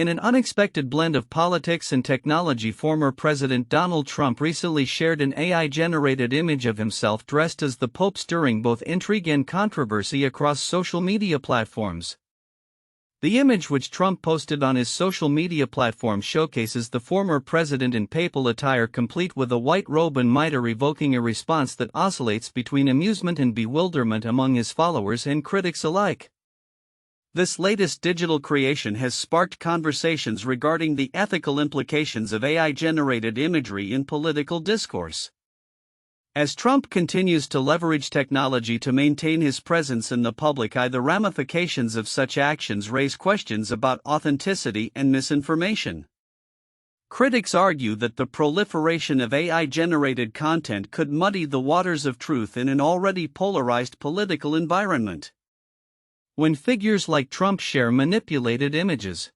In an unexpected blend of politics and technology, former President Donald Trump recently shared an AI-generated image of himself dressed as the Pope, stirring both intrigue and controversy across social media platforms. The image, which Trump posted on his social media platform, showcases the former president in papal attire, complete with a white robe and mitre, evoking a response that oscillates between amusement and bewilderment among his followers and critics alike. This latest digital creation has sparked conversations regarding the ethical implications of AI-generated imagery in political discourse. As Trump continues to leverage technology to maintain his presence in the public eye, the ramifications of such actions raise questions about authenticity and misinformation. Critics argue that the proliferation of AI-generated content could muddy the waters of truth in an already polarized political environment. When figures like Trump share manipulated images,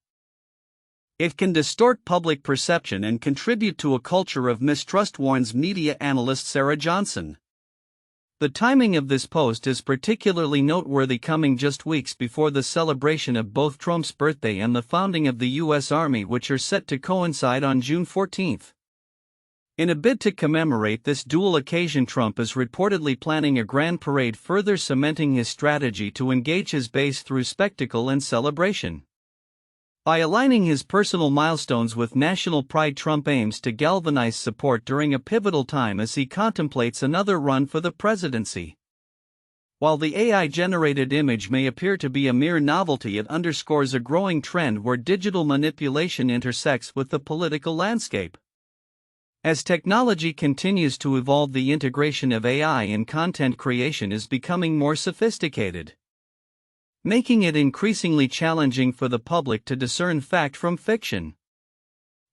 it can distort public perception and contribute to a culture of mistrust, warns media analyst Sarah Johnson. The timing of this post is particularly noteworthy, coming just weeks before the celebration of both Trump's birthday and the founding of the U.S. Army, which are set to coincide on June 14. In a bid to commemorate this dual occasion, Trump is reportedly planning a grand parade, further cementing his strategy to engage his base through spectacle and celebration. By aligning his personal milestones with national pride, Trump aims to galvanize support during a pivotal time as he contemplates another run for the presidency. While the AI-generated image may appear to be a mere novelty, it underscores a growing trend where digital manipulation intersects with the political landscape. As technology continues to evolve, the integration of AI in content creation is becoming more sophisticated, making it increasingly challenging for the public to discern fact from fiction.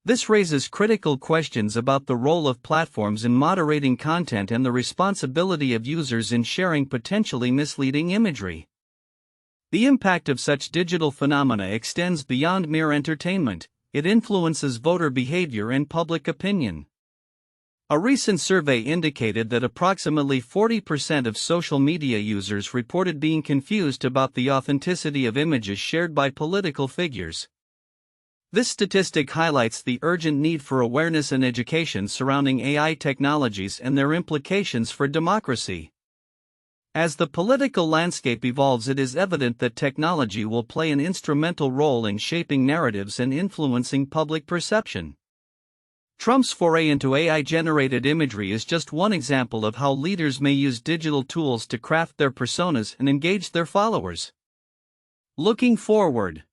This raises critical questions about the role of platforms in moderating content and the responsibility of users in sharing potentially misleading imagery. The impact of such digital phenomena extends beyond mere entertainment. It influences voter behavior and public opinion. A recent survey indicated that approximately 40% of social media users reported being confused about the authenticity of images shared by political figures. This statistic highlights the urgent need for awareness and education surrounding AI technologies and their implications for democracy. As the political landscape evolves, it is evident that technology will play an instrumental role in shaping narratives and influencing public perception. Trump's foray into AI-generated imagery is just one example of how leaders may use digital tools to craft their personas and engage their followers. Looking forward,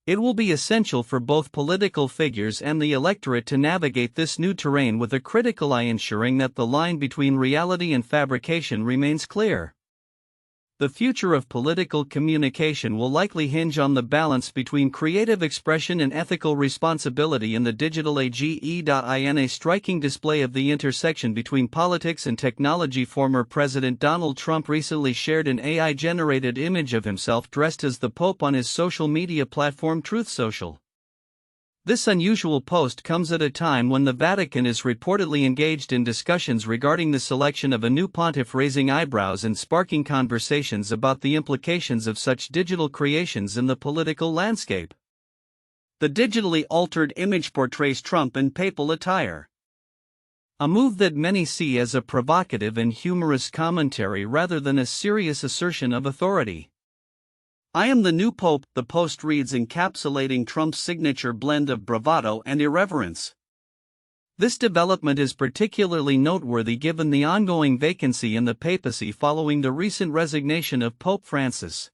it will be essential for both political figures and the electorate to navigate this new terrain with a critical eye, ensuring that the line between reality and fabrication remains clear. The future of political communication will likely hinge on the balance between creative expression and ethical responsibility in the digital age. In a striking display of the intersection between politics and technology, former President Donald Trump recently shared an AI-generated image of himself dressed as the Pope on his social media platform Truth Social. This unusual post comes at a time when the Vatican is reportedly engaged in discussions regarding the selection of a new pontiff, raising eyebrows and sparking conversations about the implications of such digital creations in the political landscape. The digitally altered image portrays Trump in papal attire, a move that many see as a provocative and humorous commentary rather than a serious assertion of authority. "I am the new Pope," the post reads, encapsulating Trump's signature blend of bravado and irreverence. This development is particularly noteworthy given the ongoing vacancy in the papacy following the recent resignation of Pope Francis.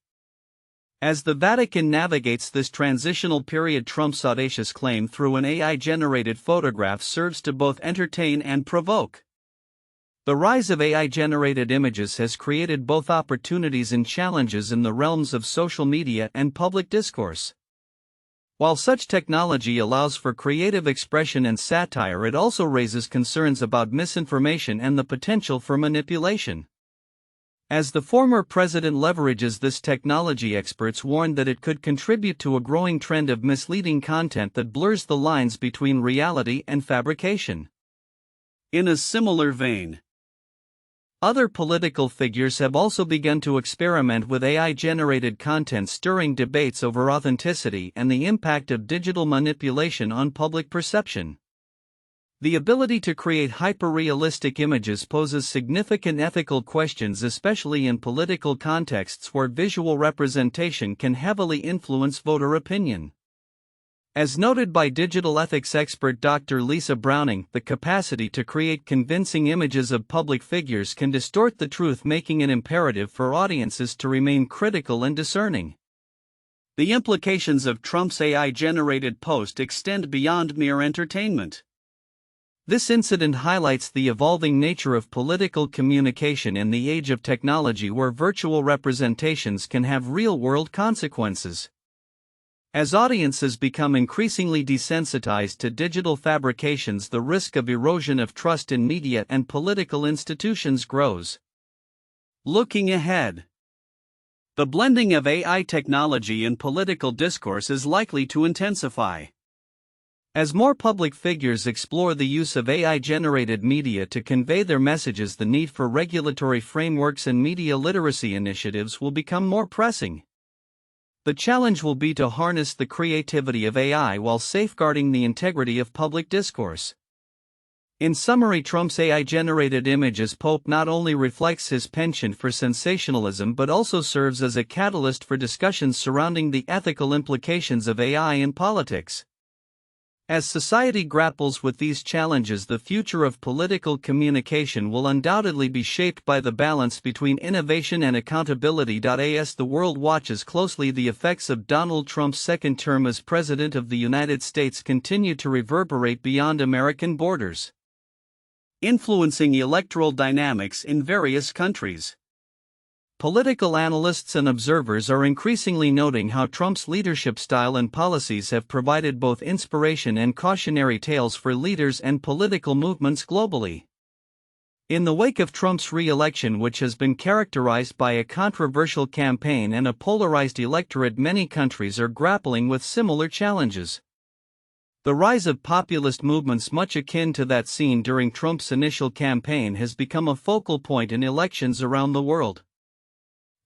As the Vatican navigates this transitional period, Trump's audacious claim through an AI-generated photograph serves to both entertain and provoke. The rise of AI-generated images has created both opportunities and challenges in the realms of social media and public discourse. While such technology allows for creative expression and satire, it also raises concerns about misinformation and the potential for manipulation. As the former president leverages this technology, experts warn that it could contribute to a growing trend of misleading content that blurs the lines between reality and fabrication. In a similar vein, Other political figures have also begun to experiment with AI-generated content, stirring debates over authenticity and the impact of digital manipulation on public perception. The ability to create hyper-realistic images poses significant ethical questions, especially in political contexts where visual representation can heavily influence voter opinion. As noted by digital ethics expert Dr. Lisa Browning, the capacity to create convincing images of public figures can distort the truth, making it imperative for audiences to remain critical and discerning. The implications of Trump's AI-generated post extend beyond mere entertainment. This incident highlights the evolving nature of political communication in the age of technology, where virtual representations can have real-world consequences. As audiences become increasingly desensitized to digital fabrications, the risk of erosion of trust in media and political institutions grows. Looking ahead, the blending of AI technology in political discourse is likely to intensify. As more public figures explore the use of AI-generated media to convey their messages, the need for regulatory frameworks and media literacy initiatives will become more pressing. The challenge will be to harness the creativity of AI while safeguarding the integrity of public discourse. In summary, Trump's AI-generated image as Pope not only reflects his penchant for sensationalism but also serves as a catalyst for discussions surrounding the ethical implications of AI in politics. As society grapples with these challenges, the future of political communication will undoubtedly be shaped by the balance between innovation and accountability. As the world watches closely, the effects of Donald Trump's second term as President of the United States continue to reverberate beyond American borders, influencing electoral dynamics in various countries. Political analysts and observers are increasingly noting how Trump's leadership style and policies have provided both inspiration and cautionary tales for leaders and political movements globally. In the wake of Trump's re-election, which has been characterized by a controversial campaign and a polarized electorate, many countries are grappling with similar challenges. The rise of populist movements, much akin to that seen during Trump's initial campaign, has become a focal point in elections around the world.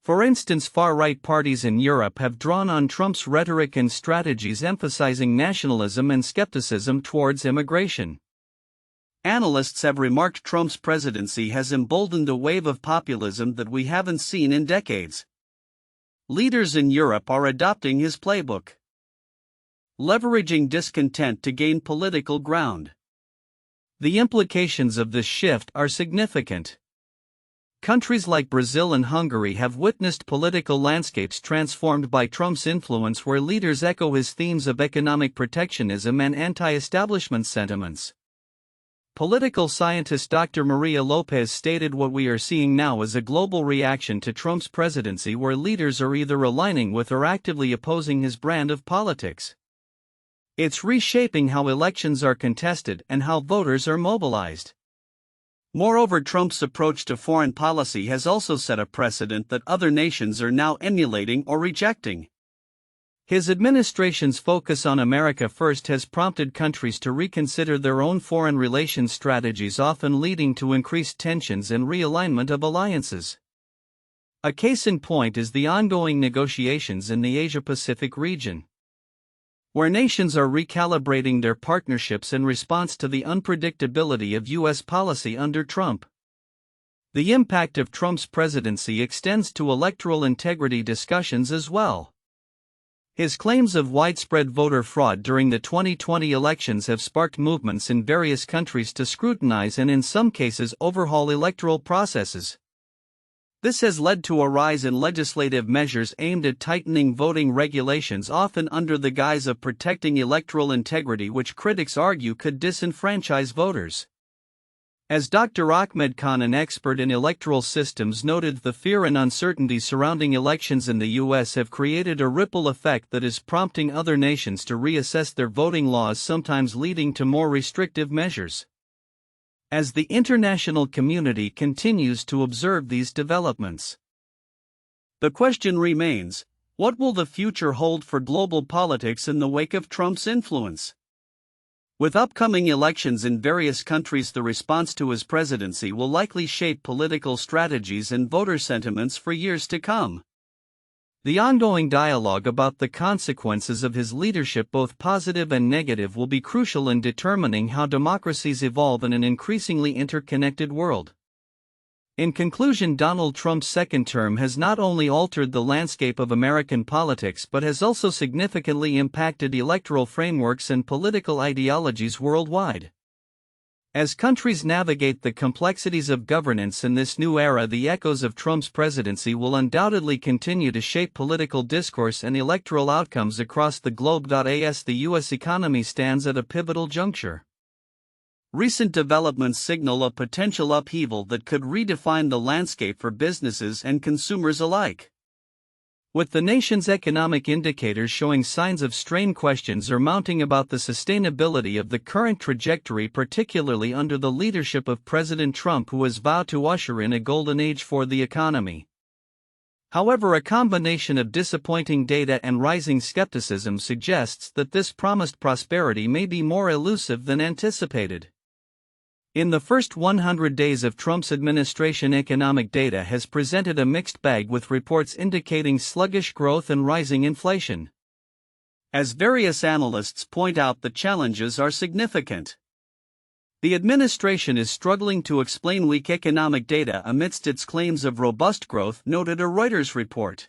For instance, far-right parties in Europe have drawn on Trump's rhetoric and strategies, emphasizing nationalism and skepticism towards immigration. Analysts have remarked Trump's presidency has emboldened a wave of populism that we haven't seen in decades. Leaders in Europe are adopting his playbook, leveraging discontent to gain political ground. The implications of this shift are significant. Countries like Brazil and Hungary have witnessed political landscapes transformed by Trump's influence, where leaders echo his themes of economic protectionism and anti-establishment sentiments. Political scientist Dr. Maria Lopez stated, "What we are seeing now is a global reaction to Trump's presidency, where leaders are either aligning with or actively opposing his brand of politics. It's reshaping how elections are contested and how voters are mobilized." Moreover, Trump's approach to foreign policy has also set a precedent that other nations are now emulating or rejecting. His administration's focus on America First has prompted countries to reconsider their own foreign relations strategies, often leading to increased tensions and realignment of alliances. A case in point is the ongoing negotiations in the Asia-Pacific region, where nations are recalibrating their partnerships in response to the unpredictability of U.S. policy under Trump. The impact of Trump's presidency extends to electoral integrity discussions as well. His claims of widespread voter fraud during the 2020 elections have sparked movements in various countries to scrutinize and, in some cases, overhaul electoral processes. This has led to a rise in legislative measures aimed at tightening voting regulations, often under the guise of protecting electoral integrity, which critics argue could disenfranchise voters. As Dr. Ahmed Khan, an expert in electoral systems, noted, the fear and uncertainty surrounding elections in the U.S. have created a ripple effect that is prompting other nations to reassess their voting laws, sometimes leading to more restrictive measures. As the international community continues to observe these developments, the question remains: what will the future hold for global politics in the wake of Trump's influence? With upcoming elections in various countries, the response to his presidency will likely shape political strategies and voter sentiments for years to come. The ongoing dialogue about the consequences of his leadership, both positive and negative, will be crucial in determining how democracies evolve in an increasingly interconnected world. In conclusion, Donald Trump's second term has not only altered the landscape of American politics but has also significantly impacted electoral frameworks and political ideologies worldwide. As countries navigate the complexities of governance in this new era, the echoes of Trump's presidency will undoubtedly continue to shape political discourse and electoral outcomes across the globe. As the U.S. economy stands at a pivotal juncture, recent developments signal a potential upheaval that could redefine the landscape for businesses and consumers alike. With the nation's economic indicators showing signs of strain, questions are mounting about the sustainability of the current trajectory, particularly under the leadership of President Trump, who has vowed to usher in a golden age for the economy. However, a combination of disappointing data and rising skepticism suggests that this promised prosperity may be more elusive than anticipated. In the first 100 days of Trump's administration, economic data has presented a mixed bag, with reports indicating sluggish growth and rising inflation. As various analysts point out, the challenges are significant. The administration is struggling to explain weak economic data amidst its claims of robust growth, noted a Reuters report.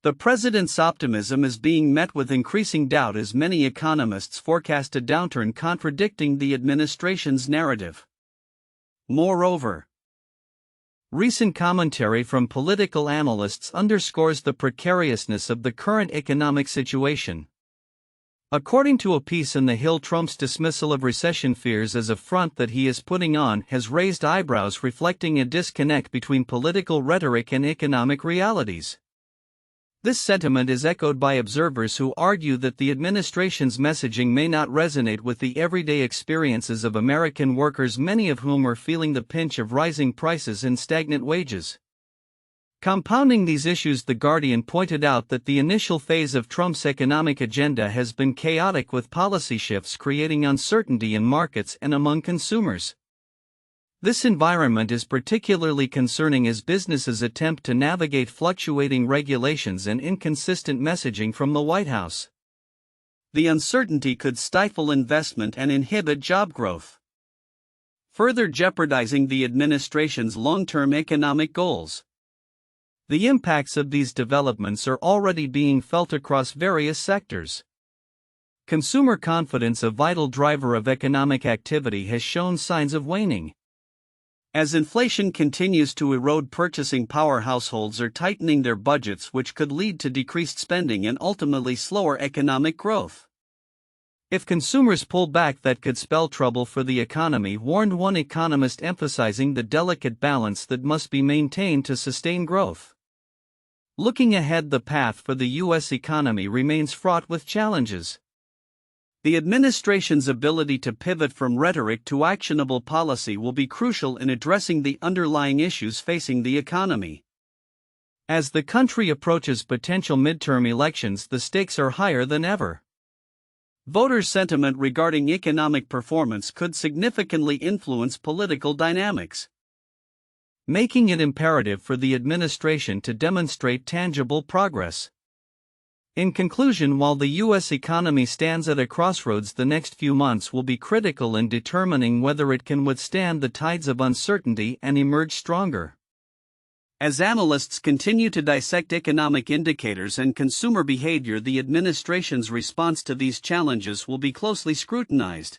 The president's optimism is being met with increasing doubt as many economists forecast a downturn, contradicting the administration's narrative. Moreover, recent commentary from political analysts underscores the precariousness of the current economic situation. According to a piece in The Hill, Trump's dismissal of recession fears as a front that he is putting on has raised eyebrows, reflecting a disconnect between political rhetoric and economic realities. This sentiment is echoed by observers who argue that the administration's messaging may not resonate with the everyday experiences of American workers, many of whom are feeling the pinch of rising prices and stagnant wages. Compounding these issues, The Guardian pointed out that the initial phase of Trump's economic agenda has been chaotic, with policy shifts creating uncertainty in markets and among consumers. This environment is particularly concerning as businesses attempt to navigate fluctuating regulations and inconsistent messaging from the White House. The uncertainty could stifle investment and inhibit job growth, further jeopardizing the administration's long-term economic goals. The impacts of these developments are already being felt across various sectors. Consumer confidence, a vital driver of economic activity, has shown signs of waning. As inflation continues to erode purchasing power, households are tightening their budgets, which could lead to decreased spending and ultimately slower economic growth. If consumers pull back, that could spell trouble for the economy, warned one economist, emphasizing the delicate balance that must be maintained to sustain growth. Looking ahead, the path for the U.S. economy remains fraught with challenges. The administration's ability to pivot from rhetoric to actionable policy will be crucial in addressing the underlying issues facing the economy. As the country approaches potential midterm elections, the stakes are higher than ever. Voters' sentiment regarding economic performance could significantly influence political dynamics, making it imperative for the administration to demonstrate tangible progress. In conclusion, while the U.S. economy stands at a crossroads, the next few months will be critical in determining whether it can withstand the tides of uncertainty and emerge stronger. As analysts continue to dissect economic indicators and consumer behavior, the administration's response to these challenges will be closely scrutinized.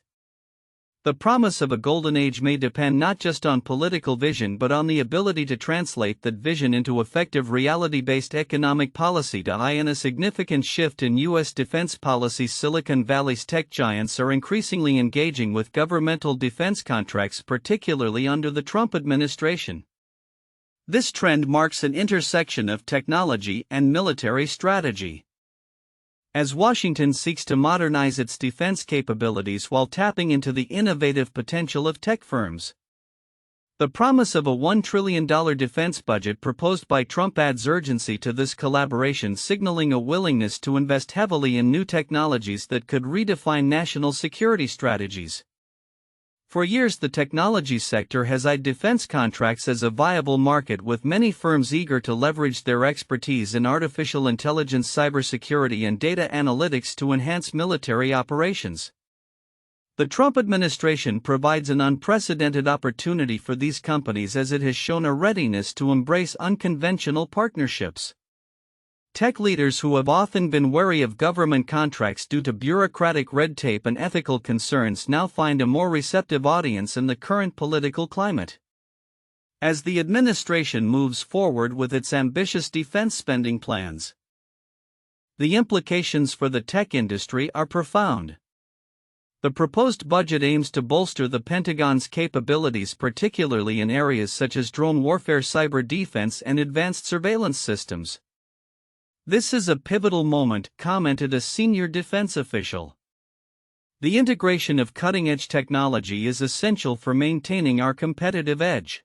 The promise of a golden age may depend not just on political vision but on the ability to translate that vision into effective reality-based economic policy. In a significant shift in U.S. defense policy, Silicon Valley's tech giants are increasingly engaging with governmental defense contracts, particularly under the Trump administration. This trend marks an intersection of technology and military strategy, as Washington seeks to modernize its defense capabilities while tapping into the innovative potential of tech firms. The promise of a $1 trillion defense budget proposed by Trump adds urgency to this collaboration, signaling a willingness to invest heavily in new technologies that could redefine national security strategies. For years, the technology sector has eyed defense contracts as a viable market, with many firms eager to leverage their expertise in artificial intelligence, cybersecurity, and data analytics to enhance military operations. The Trump administration provides an unprecedented opportunity for these companies, as it has shown a readiness to embrace unconventional partnerships. Tech leaders who have often been wary of government contracts due to bureaucratic red tape and ethical concerns now find a more receptive audience in the current political climate. As the administration moves forward with its ambitious defense spending plans, the implications for the tech industry are profound. The proposed budget aims to bolster the Pentagon's capabilities, particularly in areas such as drone warfare, cyber defense, and advanced surveillance systems. "This is a pivotal moment," commented a senior defense official. "The integration of cutting-edge technology is essential for maintaining our competitive edge."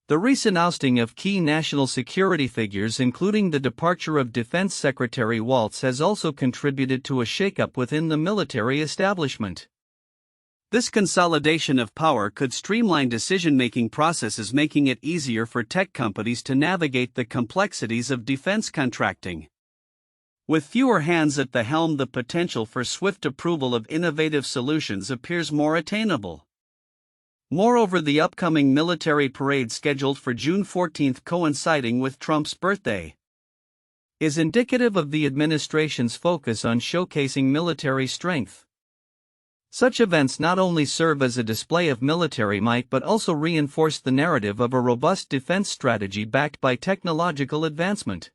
The recent ousting of key national security figures, including the departure of Defense Secretary Waltz, has also contributed to a shakeup within the military establishment. This consolidation of power could streamline decision-making processes, making it easier for tech companies to navigate the complexities of defense contracting. With fewer hands at the helm, the potential for swift approval of innovative solutions appears more attainable. Moreover, the upcoming military parade, scheduled for June 14, coinciding with Trump's birthday, is indicative of the administration's focus on showcasing military strength. Such events not only serve as a display of military might but also reinforce the narrative of a robust defense strategy backed by technological advancement.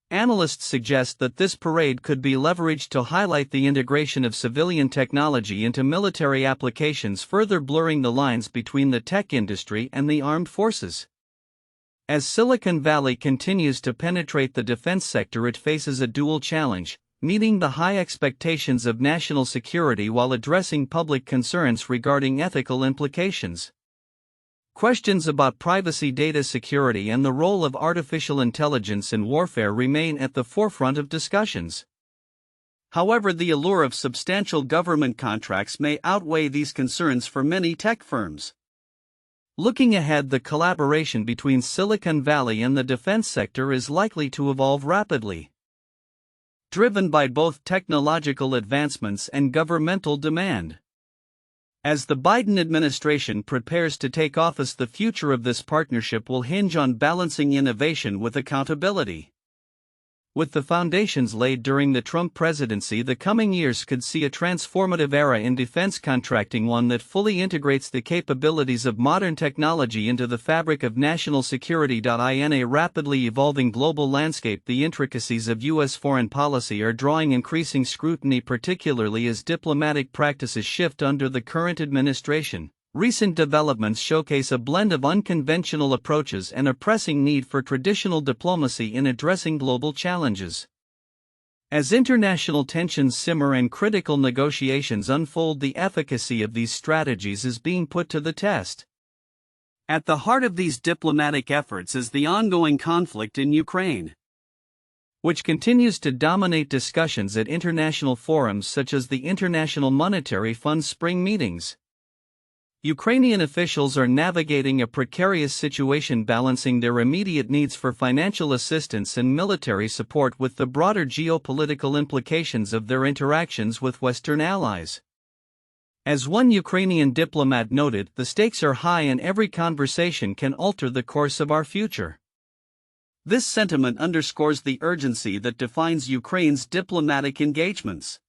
Analysts suggest that this parade could be leveraged to highlight the integration of civilian technology into military applications, further blurring the lines between the tech industry and the armed forces. As Silicon Valley continues to penetrate the defense sector, it faces a dual challenge: meeting the high expectations of national security while addressing public concerns regarding ethical implications. Questions about privacy, data security, and the role of artificial intelligence in warfare remain at the forefront of discussions. However, the allure of substantial government contracts may outweigh these concerns for many tech firms. Looking ahead, the collaboration between Silicon Valley and the defense sector is likely to evolve rapidly, driven by both technological advancements and governmental demand. As the Biden administration prepares to take office, the future of this partnership will hinge on balancing innovation with accountability. With the foundations laid during the Trump presidency, the coming years could see a transformative era in defense contracting, one that fully integrates the capabilities of modern technology into the fabric of national security. In a rapidly evolving global landscape, the intricacies of U.S. foreign policy are drawing increasing scrutiny, particularly as diplomatic practices shift under the current administration. Recent developments showcase a blend of unconventional approaches and a pressing need for traditional diplomacy in addressing global challenges. As international tensions simmer and critical negotiations unfold, the efficacy of these strategies is being put to the test. At the heart of these diplomatic efforts is the ongoing conflict in Ukraine, which continues to dominate discussions at international forums such as the International Monetary Fund's spring meetings. Ukrainian officials are navigating a precarious situation, balancing their immediate needs for financial assistance and military support with the broader geopolitical implications of their interactions with Western allies. As one Ukrainian diplomat noted, "The stakes are high and every conversation can alter the course of our future." This sentiment underscores the urgency that defines Ukraine's diplomatic engagements.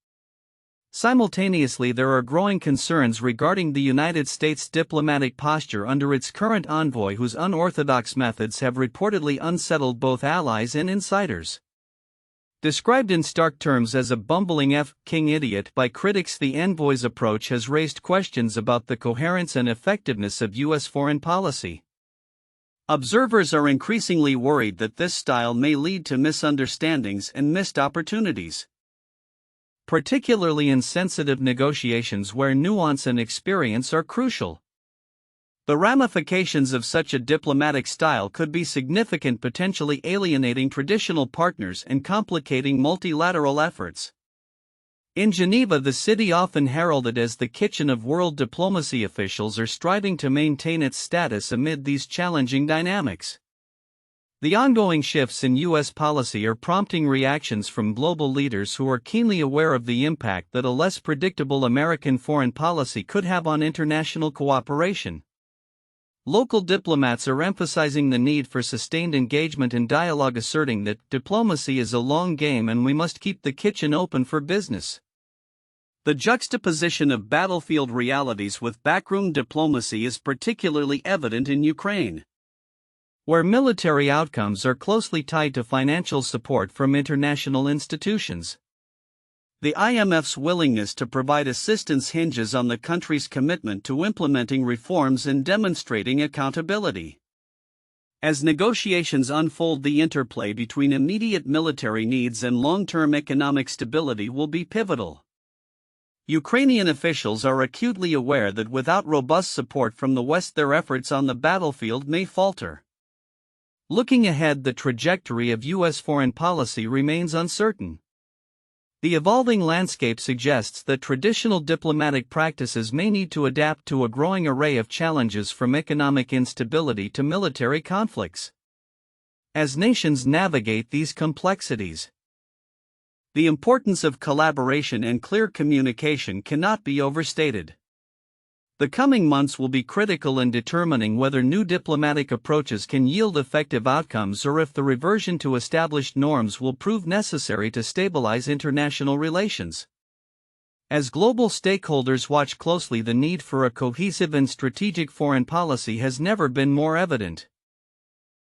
Simultaneously, there are growing concerns regarding the United States' diplomatic posture under its current envoy, whose unorthodox methods have reportedly unsettled both allies and insiders. Described in stark terms as a bumbling F-king idiot by critics, the envoy's approach has raised questions about the coherence and effectiveness of U.S. foreign policy. Observers are increasingly worried that this style may lead to misunderstandings and missed opportunities, particularly in sensitive negotiations where nuance and experience are crucial. The ramifications of such a diplomatic style could be significant, potentially alienating traditional partners and complicating multilateral efforts. In Geneva, the city often heralded as the kitchen of world diplomacy, officials are striving to maintain its status amid these challenging dynamics. The ongoing shifts in U.S. policy are prompting reactions from global leaders who are keenly aware of the impact that a less predictable American foreign policy could have on international cooperation. Local diplomats are emphasizing the need for sustained engagement and dialogue, asserting that diplomacy is a long game and we must keep the kitchen open for business. The juxtaposition of battlefield realities with backroom diplomacy is particularly evident in Ukraine, where military outcomes are closely tied to financial support from international institutions. The IMF's willingness to provide assistance hinges on the country's commitment to implementing reforms and demonstrating accountability. As negotiations unfold, the interplay between immediate military needs and long-term economic stability will be pivotal. Ukrainian officials are acutely aware that without robust support from the West, their efforts on the battlefield may falter. Looking ahead, the trajectory of U.S. foreign policy remains uncertain. The evolving landscape suggests that traditional diplomatic practices may need to adapt to a growing array of challenges, from economic instability to military conflicts. As nations navigate these complexities, the importance of collaboration and clear communication cannot be overstated. The coming months will be critical in determining whether new diplomatic approaches can yield effective outcomes or if the reversion to established norms will prove necessary to stabilize international relations. As global stakeholders watch closely, the need for a cohesive and strategic foreign policy has never been more evident.